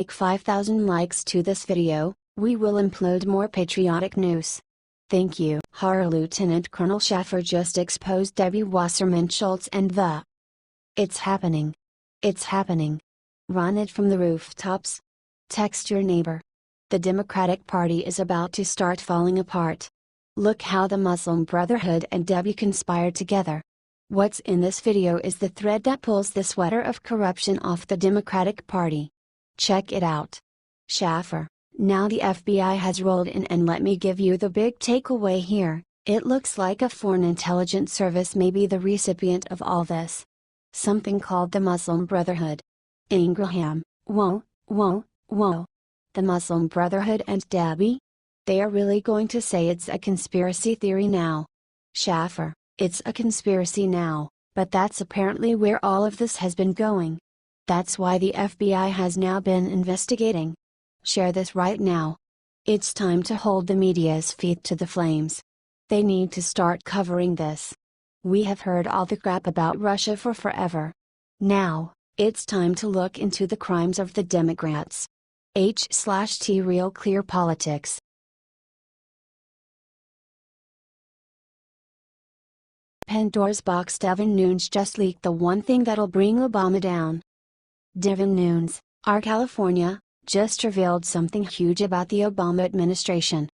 Like 5,000 likes to this video, we will upload more patriotic news. Thank you. Horror Lieutenant Colonel Shaffer just exposed Debbie Wasserman Shultz and the It's happening. It's happening. Run it from the rooftops. Text your neighbor. The Democratic Party is about to start falling apart. Look how the Muslim Brotherhood and Debbie conspired together. What's in this video is the thread that pulls the sweater of corruption off the Democratic Party. Check it out. Shaffer, now the FBI has rolled in, and let me give you the big takeaway here. It looks like a foreign intelligence service may be the recipient of all this. Something called the Muslim Brotherhood. Ingraham, whoa. The Muslim Brotherhood and Debbie? They are really going to say it's a conspiracy theory now. Shaffer, it's a conspiracy now, but that's apparently where all of this has been going. That's why the FBI has now been investigating. Share this right now. It's time to hold the media's feet to the flames. They need to start covering this. We have heard all the crap about Russia for forever. Now, it's time to look into the crimes of the Democrats. H/T Real Clear Politics. Pandora's box. Devin Nunes just leaked the one thing that'll bring Obama down. Devin Nunes, our California, just revealed something huge about the Obama administration.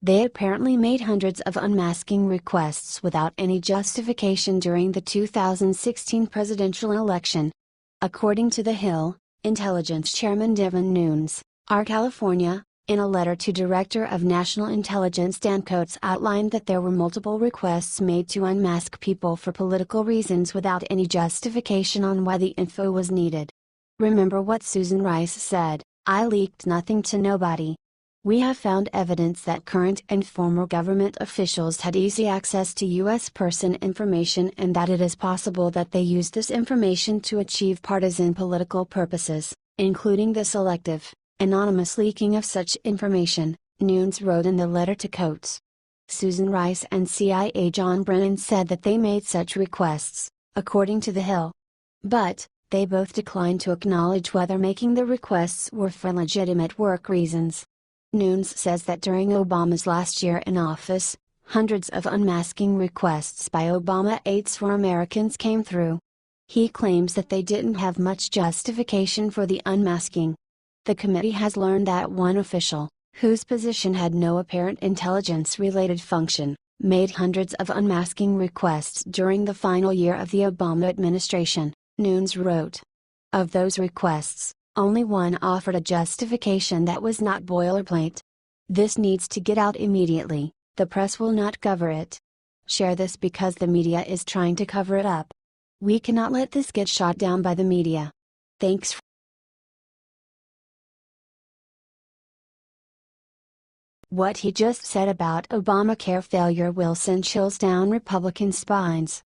They apparently made hundreds of unmasking requests without any justification during the 2016 presidential election. According to The Hill, Intelligence Chairman Devin Nunes, our California, in a letter to Director of National Intelligence Dan Coats, outlined that there were multiple requests made to unmask people for political reasons without any justification on why the info was needed. Remember what Susan Rice said, "I leaked nothing to nobody." We have found evidence that current and former government officials had easy access to U.S. person information, and that it is possible that they used this information to achieve partisan political purposes, including the selective, anonymous leaking of such information, Nunes wrote in the letter to Coats. Susan Rice and CIA John Brennan said that they made such requests, according to The Hill. But, they both declined to acknowledge whether making the requests were for legitimate work reasons. Nunes says that during Obama's last year in office, hundreds of unmasking requests by Obama aides for Americans came through. He claims that they didn't have much justification for the unmasking. The committee has learned that one official, whose position had no apparent intelligence-related function, made hundreds of unmasking requests during the final year of the Obama administration, Nunes wrote. Of those requests, only one offered a justification that was not boilerplate. This needs to get out immediately. The press will not cover it. Share this because the media is trying to cover it up. We cannot let this get shot down by the media. Thanks. What he just said about Obamacare failure will send chills down Republican spines.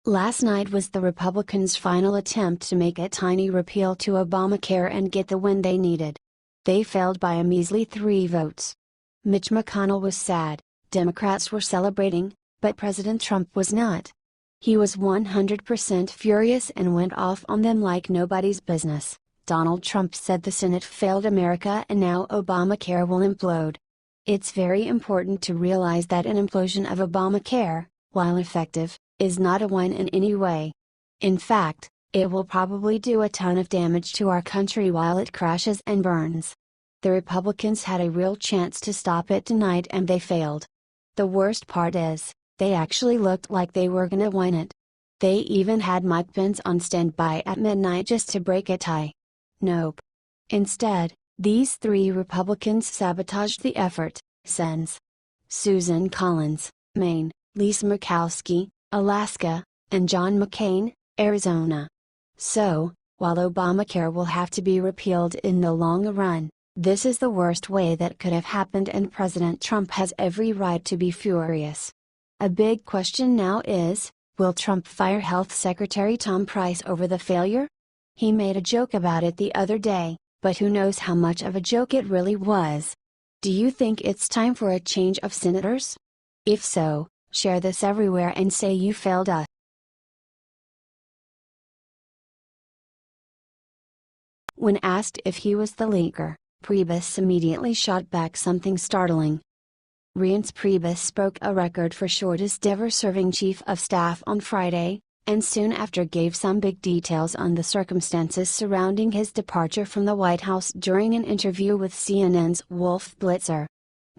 Last night was the Republicans' final attempt to make a tiny repeal to Obamacare and get the win they needed. They failed by a measly 3 votes. Mitch McConnell was sad, Democrats were celebrating, but President Trump was not. He was 100% furious and went off on them like nobody's business. Donald Trump said the Senate failed America and now Obamacare will implode. It's very important to realize that an implosion of Obamacare, while effective, is not a win in any way. In fact, it will probably do a ton of damage to our country while it crashes and burns. The Republicans had a real chance to stop it tonight and they failed. The worst part is, they actually looked like they were gonna win it. They even had Mike Pence on standby at midnight just to break a tie. Nope. Instead, these 3 Republicans sabotaged the effort, sends Susan Collins, Maine, Lisa Murkowski, Alaska, and John McCain, Arizona. So, while Obamacare will have to be repealed in the long run, this is the worst way that could have happened, and President Trump has every right to be furious. A big question now is, will Trump fire Health Secretary Tom Price over the failure? He made a joke about it the other day, but who knows how much of a joke it really was. Do you think it's time for a change of senators? If so, share this everywhere and say you failed us. When asked if he was the leaker, Priebus immediately shot back something startling. Reince Priebus broke a record for shortest ever serving chief of staff on Friday, and soon after gave some big details on the circumstances surrounding his departure from the White House during an interview with CNN's Wolf Blitzer.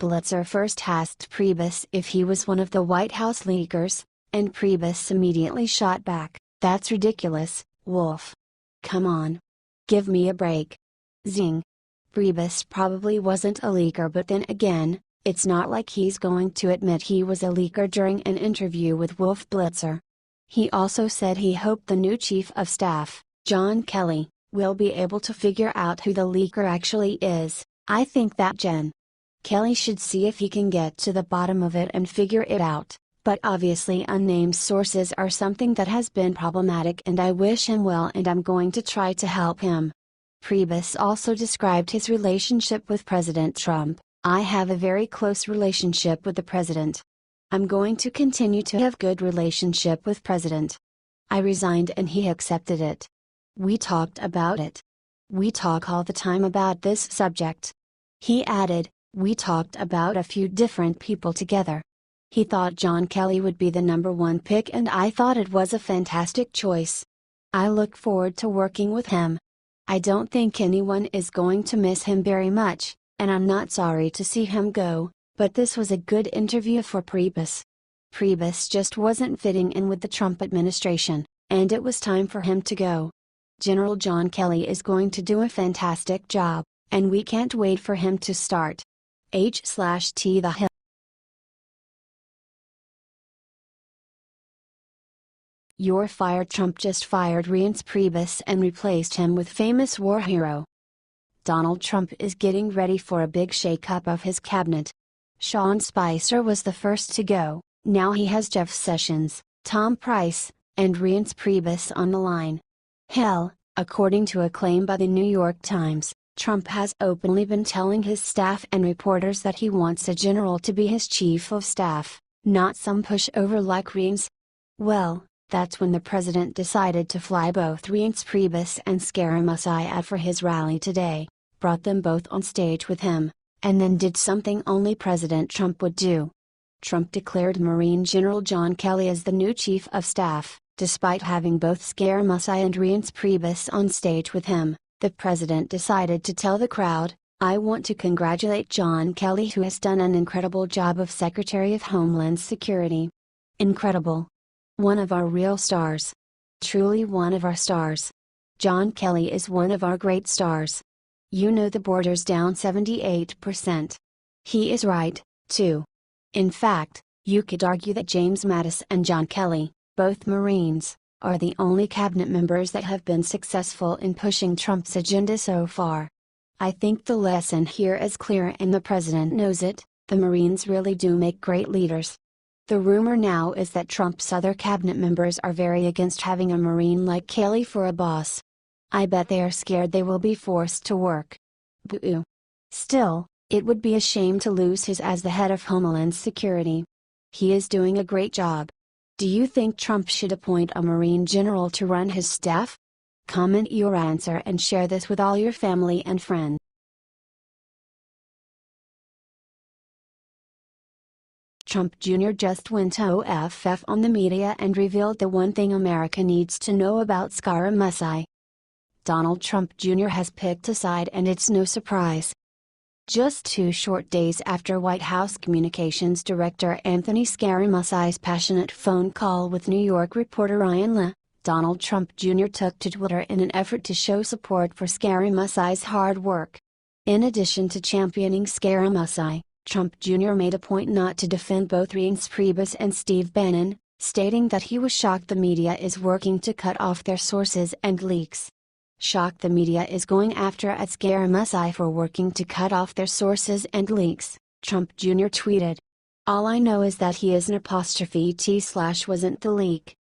Blitzer first asked Priebus if he was one of the White House leakers, and Priebus immediately shot back, "That's ridiculous, Wolf. Come on. Give me a break." Zing. Priebus probably wasn't a leaker, but then again, it's not like he's going to admit he was a leaker during an interview with Wolf Blitzer. He also said he hoped the new Chief of Staff, John Kelly, will be able to figure out who the leaker actually is. "I think that Jen. Kelly should see if he can get to the bottom of it and figure it out, but obviously unnamed sources are something that has been problematic, and I wish him well and I'm going to try to help him." Priebus also described his relationship with President Trump. "I have a very close relationship with the president. I'm going to continue to have good relationship with president. I resigned and he accepted it. We talked about it. We talk all the time about this subject." He added, "We talked about a few different people together. He thought John Kelly would be the #1 pick and I thought it was a fantastic choice. I look forward to working with him. I don't think anyone is going to miss him very much, and I'm not sorry to see him go, but this was a good interview for Priebus." Priebus just wasn't fitting in with the Trump administration, and it was time for him to go. "General John Kelly is going to do a fantastic job, and we can't wait for him to start." H/T The Hill. You're fired. Trump just fired Reince Priebus and replaced him with famous war hero. Donald Trump is getting ready for a big shakeup of his cabinet. Sean Spicer was the first to go, now he has Jeff Sessions, Tom Price, and Reince Priebus on the line. Hell, according to a claim by the New York Times, Trump has openly been telling his staff and reporters that he wants a general to be his chief of staff, not some pushover like Reince. Well, that's when the president decided to fly both Reince Priebus and Scaramucci out for his rally today, brought them both on stage with him, and then did something only President Trump would do. Trump declared Marine General John Kelly as the new chief of staff, despite having both Scaramucci and Reince Priebus on stage with him. The president decided to tell the crowd, "I want to congratulate John Kelly, who has done an incredible job of Secretary of Homeland Security. Incredible. One of our real stars. Truly one of our stars. John Kelly is one of our great stars. You know the border's down 78%. He is right, too. In fact, you could argue that James Mattis and John Kelly, both Marines, are the only cabinet members that have been successful in pushing Trump's agenda so far. I think the lesson here is clear and the president knows it, the Marines really do make great leaders." The rumor now is that Trump's other cabinet members are very against having a Marine like Kelly for a boss. I bet they are scared they will be forced to work. Boo. Still, it would be a shame to lose his as the head of Homeland Security. He is doing a great job. Do you think Trump should appoint a Marine general to run his staff? Comment your answer and share this with all your family and friends. Trump Jr. just went OFF on the media and revealed the one thing America needs to know about Scaramucci. Donald Trump Jr. has picked a side and it's no surprise. Just 2 short days after White House Communications Director Anthony Scaramucci's passionate phone call with New York reporter Ryan Leigh, Donald Trump Jr. took to Twitter in an effort to show support for Scaramucci's hard work. In addition to championing Scaramucci, Trump Jr. made a point not to defend both Reince Priebus and Steve Bannon, stating that he was shocked the media is working to cut off their sources and leaks. Shocked the media is going after at Scaramucci for working to cut off their sources and leaks, Trump Jr. tweeted. All I know is that he is an ''t/wasn't the leak."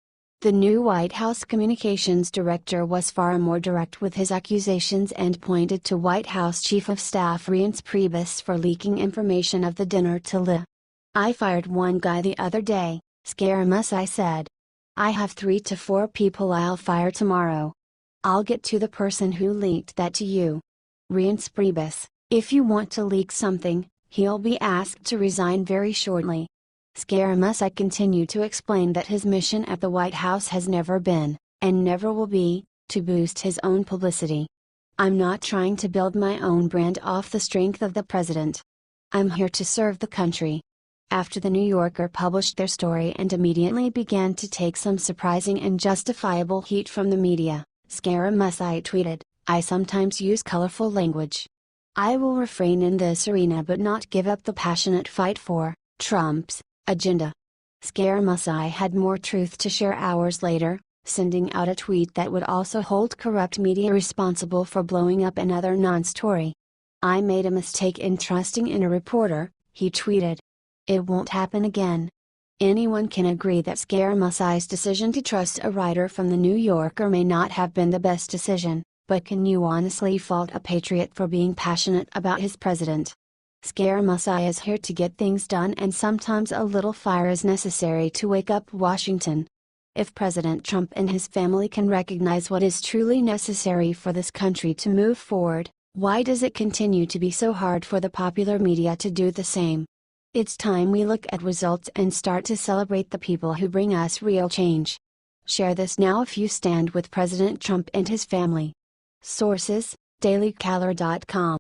The new White House Communications Director was far more direct with his accusations and pointed to White House Chief of Staff Reince Priebus for leaking information of the dinner to Leigh. "I fired one guy the other day," Scaramucci said. "I have 3 to 4 people I'll fire tomorrow. I'll get to the person who leaked that to you. Reince Priebus, if you want to leak something, he'll be asked to resign very shortly. Scaramucci continued to explain that his mission at the White House has never been, and never will be, to boost his own publicity. I'm not trying to build my own brand off the strength of the president. I'm here to serve the country. After the New Yorker published their story and immediately began to take some surprising and justifiable heat from the media, Scaramucci tweeted, "I sometimes use colorful language. I will refrain in this arena but not give up the passionate fight for Trump's agenda." Scaramucci had more truth to share hours later, sending out a tweet that would also hold corrupt media responsible for blowing up another non-story. "I made a mistake in trusting in a reporter," he tweeted. "It won't happen again." Anyone can agree that Scaramucci's decision to trust a writer from the New Yorker may not have been the best decision, but can you honestly fault a patriot for being passionate about his president? Scaramucci is here to get things done, and sometimes a little fire is necessary to wake up Washington. If President Trump and his family can recognize what is truly necessary for this country to move forward, why does it continue to be so hard for the popular media to do the same? It's time we look at results and start to celebrate the people who bring us real change. Share this now if you stand with President Trump and his family. Sources: dailycaller.com